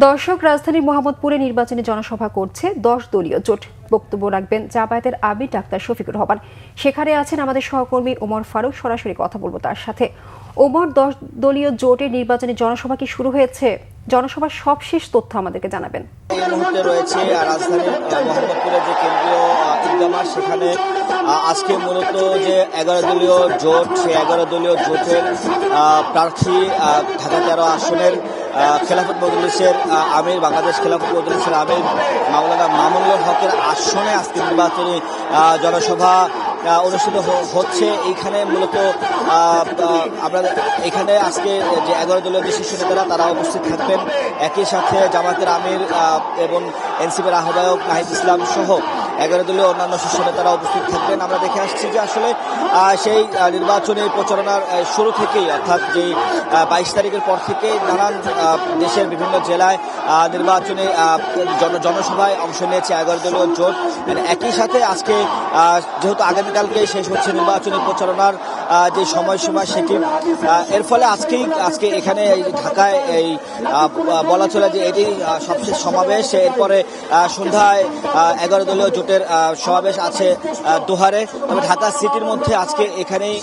দর্শক, রাজধানীর মোহাম্মদপুরে নির্বাচনী জনসভা করছে 10 দলীয় জোট। বক্তব্য রাখবেন জামায়াতের আমির ডাক্তার শফিকুর রহমান। সেখানে আছেন আমাদের সহকর্মী ওমর ফারুক। সরাসরি কথা বলবো তার সাথে। ওমর, 10 দলীয় জোটের নির্বাচনী জনসভা কি শুরু হয়েছে? জনসভার সবশেষ তথ্য আমাদেরকে জানাবেন। এই মুহূর্তে রয়েছে রাজধানীর মোহাম্মদপুরের যে কেন্দ্রীয় ঈদগাহ মাঠ, সেখানে আজকে মূলত যে 11 দলীয় জোট, সেই 11 দলীয় জোটের প্রার্থী ঢাকা 13 আসনের খেলাফত মজলিসের আমির, বাংলাদেশ খেলাফত মজলিসের আমির মাওলানা মামুনুল হকের আসনে আজকে নির্বাচনী জনসভা অনুষ্ঠিত হচ্ছে। এইখানে মূলত আমরা এখানে আজকে যে 11 দলীয় যে শীর্ষ নেতারা তারা উপস্থিত থাকবেন। একই সাথে জামায়াতের আমির এবং এনসিপির আহ্বায়ক নাহিদ ইসলাম সহ 11 দলীয় অন্যান্য শীর্ষ নেতারা উপস্থিত থাকবেন। আমরা দেখে আসছি যে আসলে সেই নির্বাচনী প্রচারণার শুরু থেকেই, অর্থাৎ যে 22 তারিখের পর থেকে নানান দেশের বিভিন্ন জেলায় নির্বাচনী জনসভায় অংশ নিয়েছে 11 দলীয় জোট। একই সাথে আজকে যেহেতু আগামীকালকে শেষ হচ্ছে নির্বাচনী প্রচারণার যে সময়সীমা, সেটি এর ফলে আজকে এখানে ঢাকায় এই বলা চলে যে এটি সবশেষ সমাবেশ। এরপরে সন্ধ্যায় 11 দলীয় জোটের সমাবেশ আছে দোহারে। তবে ঢাকা সিটির মধ্যে আজকে এখানেই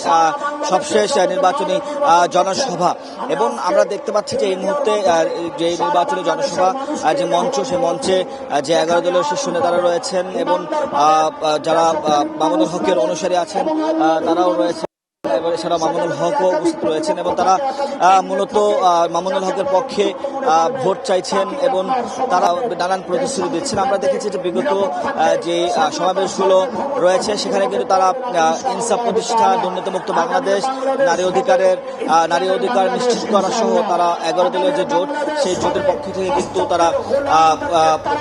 সবশেষ নির্বাচনী জনসভা। এবং আমরা দেখতে পাচ্ছি যে এই মুহূর্তে যে নির্বাচনী জনসভা যে মঞ্চ, সেই মঞ্চে যে 11 দলীয় শীর্ষ নেতারা রয়েছেন এবং যারা মামুনুল হকের অনুসারী আছেন তারাও রয়েছে। এছাড়া মামুনুল হকও উপস্থিত রয়েছেন এবং তারা মূলত মামুনুল হকের পক্ষে ভোট চাইছেন এবং তারা নানান প্রতিশ্রুতি দিচ্ছেন। আমরা দেখেছি যে বিগত যে সমাবেশগুলো রয়েছে সেখানে কিন্তু তারা ইনসাফ প্রতিষ্ঠা, দুর্নীতিমুক্ত বাংলাদেশ, নারী অধিকার নিশ্চিত করা সহ তারা 11 দলীয় যে জোট, সেই জোটের পক্ষ থেকে কিন্তু তারা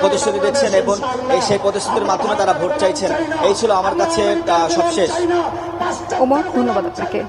প্রতিশ্রুতি দিচ্ছেন এবং সেই প্রতিশ্রুতির মাধ্যমে তারা ভোট চাইছেন। এই ছিল আমার কাছে সবশেষ। ওমর, ধন্যবাদ আপনাকে।